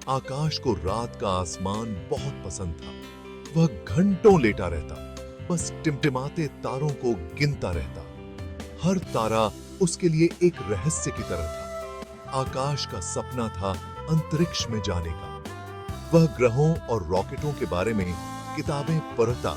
आकाश को रात का आसमान बहुत पसंद था। वह घंटों लेटा रहता, बस टिमटिमाते तारों को गिनता रहता। हर तारा उसके लिए एक रहस्य की तरह था। आकाश का सपना था अंतरिक्ष में जाने का। वह ग्रहों और रॉकेटों के बारे में किताबें पढ़ता,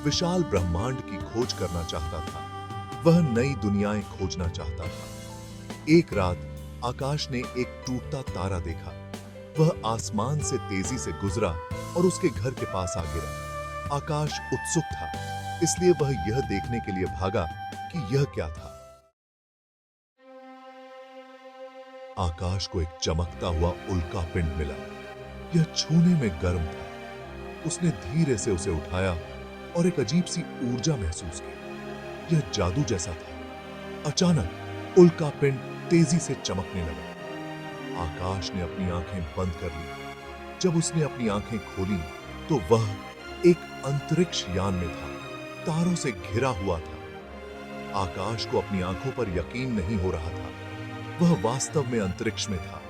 विशाल ब्रह्मांड की खोज करना चाहता था। वह नई दुनियाएं खोजना चाहता था। एक रात आकाश ने एक टूटता तारा देखा। वह आसमान से तेजी से गुजरा और उसके घर के पास आ गिरा। आकाश उत्सुक था, इसलिए वह यह देखने के लिए भागा कि यह क्या था। आकाश को एक चमकता हुआ उल्का पिंड मिला। यह छूने में गर्म था। उसने धीरे से उसे उठाया और एक अजीब सी ऊर्जा महसूस की। यह जादू जैसा था। अचानक उल्का पिंड तेजी से चमकने लगा। आकाश ने अपनी आंखें बंद कर ली। जब उसने अपनी आंखें खोली तो वह एक अंतरिक्ष यान में था, तारों से घिरा हुआ था। आकाश को अपनी आंखों पर यकीन नहीं हो रहा था। वह वास्तव में अंतरिक्ष में था।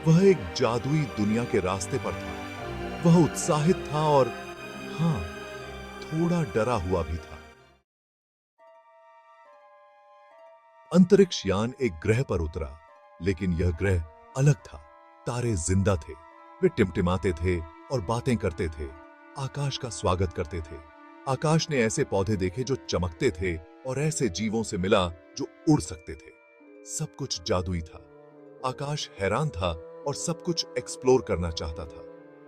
वह एक जादुई दुनिया के रास्ते पर था। वह उत्साहित था और हां, थोड़ा डरा हुआ भी था। अंतरिक्ष यान एक ग्रह पर उतरा, लेकिन यह ग्रह अलग था। तारे जिंदा थे, वे टिमटिमाते थे और बातें करते थे। आकाश का स्वागत करते थे। आकाश ने ऐसे पौधे देखे जो चमकते थे और ऐसे जीवों से मिला जो उड़ सकते थे। सब कुछ जादुई था। आकाश हैरान था और सब कुछ एक्सप्लोर करना चाहता था।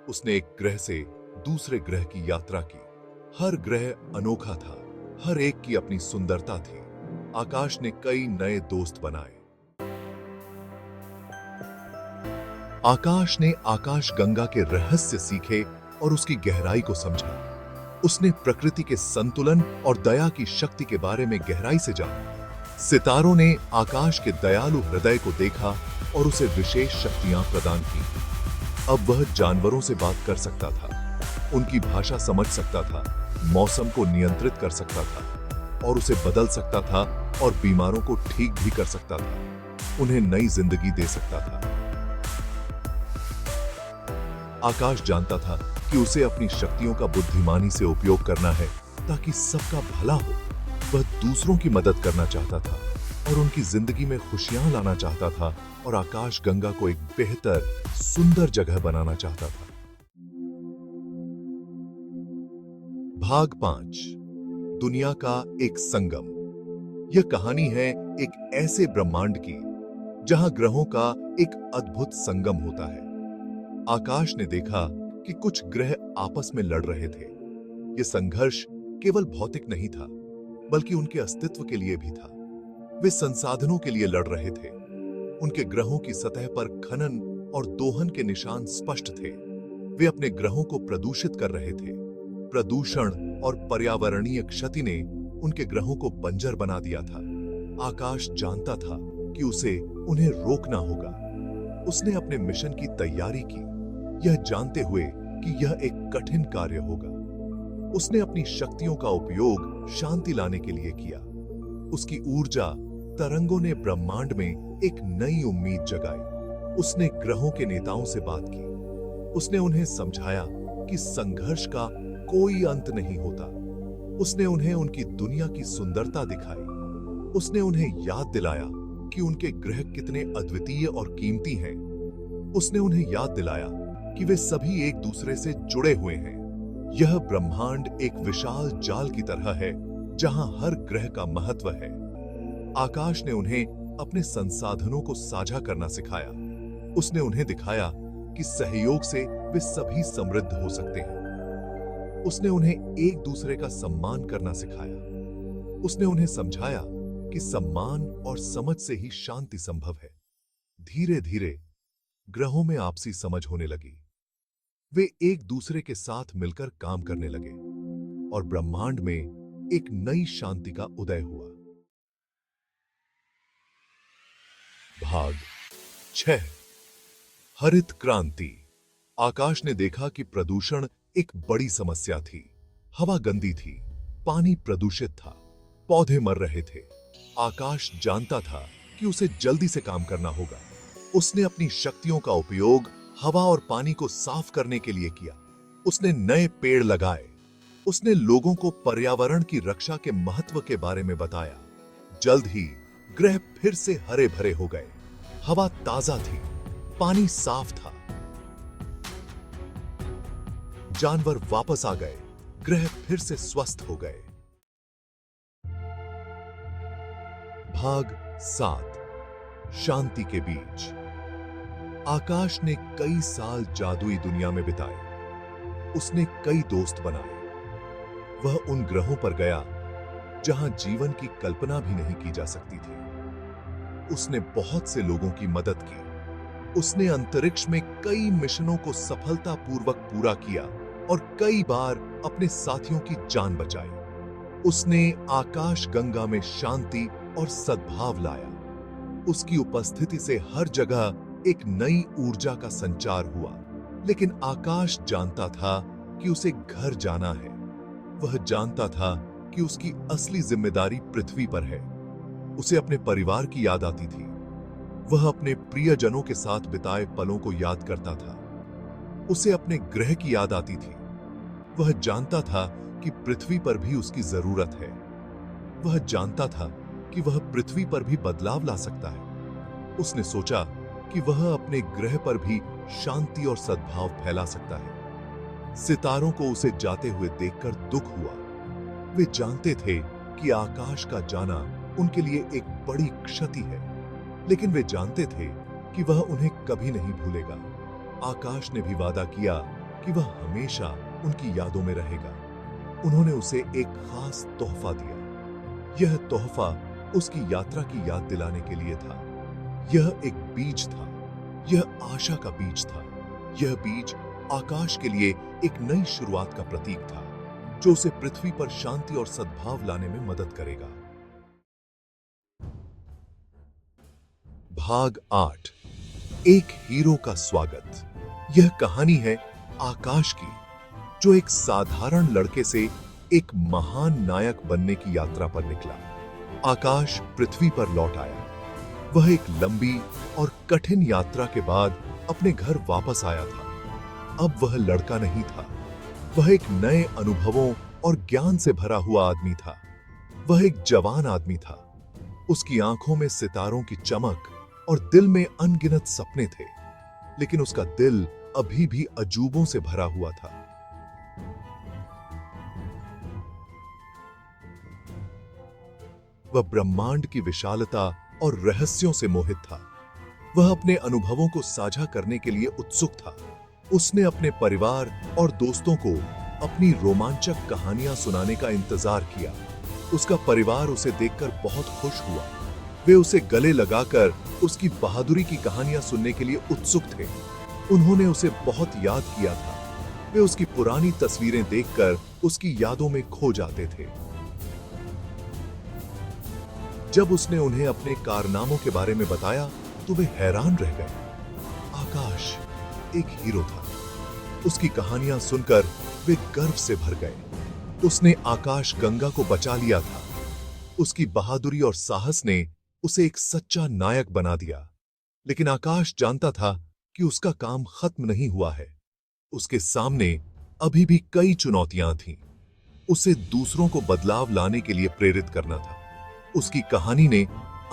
उसने एक ग्रह से दूसरे ग्रह की यात्रा की। हर ग्रह अनोखा था, हर एक की अपनी सुंदरता थी। आकाश ने कई नए दोस्त बनाए। आकाश ने आकाशगंगा के रहस्य सीखे और उसकी गहराई को समझा। उसने प्रकृति के संतुलन और दया की शक्ति के बारे में गहराई से जाना। सितारों ने आकाश के दयालु हृदय को देखा और उसे विशेष शक्तियां प्रदान की। अब वह जानवरों से बात कर सकता था, उनकी भाषा समझ सकता था, मौसम को नियंत्रित कर सकता था और उसे बदल सकता था और बीमारों को ठीक भी कर सकता था, उन्हें नई जिंदगी दे सकता था। आकाश जानता था कि उसे अपनी शक्तियों का बुद्धिमानी से उपयोग करना है ताकि सबका भला हो। वह दूसरों की मदद करना चाहता था और उनकी जिंदगी में खुशियां लाना चाहता था और आकाशगंगा को एक बेहतर, सुंदर जगह बनाना चाहता था। भाग 5, दुनिया का एक संगम। यह कहानी है एक ऐसे ब्रह्मांड की जहां ग्रहों का एक अद्भुत संगम होता है। आकाश ने देखा कि कुछ ग्रह आपस में लड़ रहे थे। यह संघर्ष केवल भौतिक नहीं था, बल्कि उनके अस्तित्व के लिए भी था। वे संसाधनों के लिए लड़ रहे थे। उनके ग्रहों की सतह पर खनन और दोहन के निशान स्पष्ट थे। वे अपने ग्रहों को प्रदूषित कर रहे थे। प्रदूषण और पर्यावरणीय क्षति ने उनके ग्रहों को बंजर बना दिया था। आकाश जानता था कि उसे उन्हें रोकना होगा। उसने अपने मिशन की तैयारी की, यह जानते हुए कि यह एक कठिन कार्य होगा। उसने अपनी शक्तियों का उपयोग शांति लाने के लिए किया। उसकी ऊर्जा तरंगों ने ब्रह्मांड में एक नई उम्मीद जगाई। उसने ग्रहों के नेताओं से बात की। उसने उन्हें समझाया कि संघर्ष का कोई अंत नहीं होता। उसने उन्हें उनकी दुनिया की सुंदरता दिखाई। उसने उन्हें याद दिलाया कि उनके ग्रह कितने अद्वितीय और कीमती हैं। उसने उन्हें याद दिलाया कि वे सभी एक दूसरे से जुड़े हुए हैं। यह ब्रह्मांड एक विशाल जाल की तरह है जहां हर ग्रह का महत्व है। आकाश ने उन्हें अपने संसाधनों को साझा करना सिखाया। उसने उन्हें दिखाया कि सहयोग से वे सभी समृद्ध हो सकते हैं। उसने उन्हें एक दूसरे का सम्मान करना सिखाया। उसने उन्हें समझाया कि सम्मान और समझ से ही शांति संभव है। धीरे धीरे ग्रहों में आपसी समझ होने लगी। वे एक दूसरे के साथ मिलकर काम करने लगे और ब्रह्मांड में एक नई शांति का उदय हुआ। भाग 6, हरित क्रांति। आकाश ने देखा कि प्रदूषण एक बड़ी समस्या थी। हवा गंदी थी, पानी प्रदूषित था, पौधे मर रहे थे। आकाश जानता था कि उसे जल्दी से काम करना होगा। उसने अपनी शक्तियों का उपयोग हवा और पानी को साफ करने के लिए किया। उसने नए पेड़ लगाए। उसने लोगों को पर्यावरण की रक्षा के महत्व के बारे में बताया। जल्द ही ग्रह फिर से हरे भरे हो गए। हवा ताजा थी, पानी साफ था। जानवर वापस आ गए, ग्रह फिर से स्वस्थ हो गए। भाग 7 शांति के बीच। आकाश ने कई साल जादुई दुनिया में बिताए। उसने कई दोस्त बनाए। वह उन ग्रहों पर गया जहां जीवन की कल्पना भी नहीं की जा सकती थी। उसने बहुत से लोगों की मदद की। उसने अंतरिक्ष में कई मिशनों को सफलतापूर्वक पूरा किया और कई बार अपने साथियों की जान बचाई। उसने आकाश गंगा में शांति और सद्भाव लाया। उसकी उपस्थिति से हर जगह एक नई ऊर्जा का संचार हुआ। लेकिन आकाश जानता था कि उसे घर जाना है। वह जानता था कि उसकी असली जिम्मेदारी पृथ्वी पर है। उसे अपने परिवार की याद आती थी। वह अपने प्रियजनों के साथ बिताए पलों को याद करता था। उसे अपने ग्रह की याद आती थी। वह जानता था कि पृथ्वी पर भी उसकी जरूरत है। वह जानता था कि वह पृथ्वी पर भी बदलाव ला सकता है। उसने सोचा कि वह अपने ग्रह पर भी शांति और सद्भाव फैला सकता है। सितारों को उसे जाते हुए देखकर दुख हुआ। वे जानते थे कि आकाश का जाना उनके लिए एक बड़ी क्षति है, लेकिन वे जानते थे कि वह उन्हें कभी नहीं भूलेगा। आकाश ने भी वादा किया कि वह हमेशा उनकी यादों में रहेगा। उन्होंने उसे एक खास तोहफा दिया। यह तोहफा उसकी यात्रा की याद दिलाने के लिए था। यह एक बीज था। यह आशा का बीज था। यह बीज आकाश के लिए एक नई शुरुआत का प्रतीक था, जो उसे पृथ्वी पर शांति और सद्भाव लाने में मदद करेगा। भाग 8 एक हीरो का स्वागत। यह कहानी है आकाश की, जो एक साधारण लड़के से एक महान नायक बनने की यात्रा पर निकला। आकाश पृथ्वी पर लौट आया। वह एक लंबी और कठिन यात्रा के बाद अपने घर वापस आया था। अब वह लड़का नहीं था। वह एक नए अनुभवों और ज्ञान से भरा हुआ आदमी था। वह एक जवान आदमी था। उसकी आंखों में सितारों की चमक और दिल में अनगिनत सपने थे, लेकिन उसका दिल अभी भी अजूबों से भरा हुआ था। वह ब्रह्मांड की विशालता और रहस्यों से मोहित था। वह अपने अनुभवों को साझा करने के लिए उत्सुक था। उसने अपने परिवार और दोस्तों को अपनी रोमांचक कहानियां सुनाने का इंतजार किया। उसका परिवार उसे देखकर बहुत खुश हुआ। वे उसे गले लगाकर उसकी बहादुरी की कहानियां सुनने के लिए उत्सुक थे। उन्होंने उसे बहुत याद किया था। वे उसकी पुरानी तस्वीरें देखकर उसकी यादों में खो जाते थे। जब उसने उन्हें अपने कारनामों के बारे में बताया तो वे हैरान रह गए। आकाश एक हीरो था। उसकी कहानियां सुनकर वे गर्व से भर गए। उसने आकाश गंगा को बचा लिया था। उसकी बहादुरी और साहस ने उसे एक सच्चा नायक बना दिया। लेकिन आकाश जानता था कि उसका काम खत्म नहीं हुआ है। उसके सामने अभी भी कई चुनौतियां थीं। उसे दूसरों को बदलाव लाने के लिए प्रेरित करना था। उसकी कहानी ने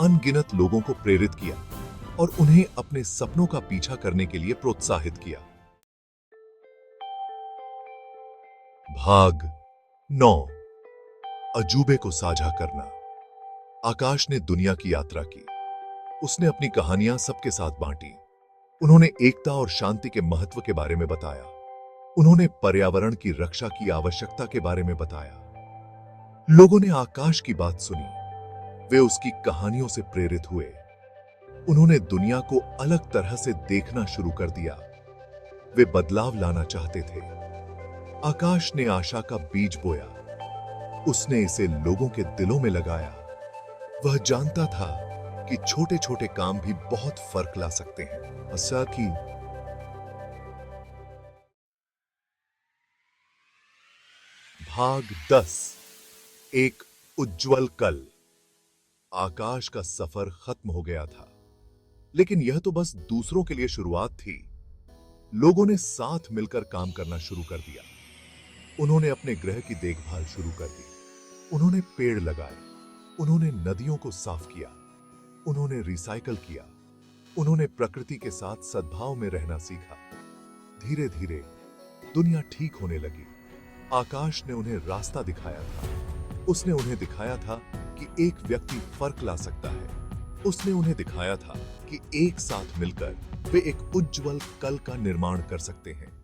अनगिनत लोगों को प्रेरित किया और उन्हें अपने सपनों का पीछा करने के लिए प्रोत्साहित किया। भाग 9 अजूबे को साझा करना। आकाश ने दुनिया की यात्रा की। उसने अपनी कहानियां सबके साथ बांटी। उन्होंने एकता और शांति के महत्व के बारे में बताया। उन्होंने पर्यावरण की रक्षा की आवश्यकता के बारे में बताया। लोगों ने आकाश की बात सुनी। वे उसकी कहानियों से प्रेरित हुए। उन्होंने दुनिया को अलग तरह से देखना शुरू कर दिया। वे बदलाव लाना चाहते थे। आकाश ने आशा का बीज बोया। उसने इसे लोगों के दिलों में लगाया। वह जानता था कि छोटे छोटे काम भी बहुत फर्क ला सकते हैं। ऐसा कि भाग 10 एक उज्जवल कल। आकाश का सफर खत्म हो गया था, लेकिन यह तो बस दूसरों के लिए शुरुआत थी। लोगों ने साथ मिलकर काम करना शुरू कर दिया। उन्होंने अपने ग्रह की देखभाल शुरू कर दी। उन्होंने पेड़ लगाए, उन्होंने नदियों को साफ किया, उन्होंने रिसाइकल किया, उन्होंने प्रकृति के साथ सद्भाव में रहना सीखा। धीरे धीरे दुनिया ठीक होने लगी। आकाश ने उन्हें रास्ता दिखाया था। उसने उन्हें दिखाया था कि एक व्यक्ति फर्क ला सकता है। उसने उन्हें दिखाया था कि एक साथ मिलकर वे एक उज्जवल कल का निर्माण कर सकते हैं।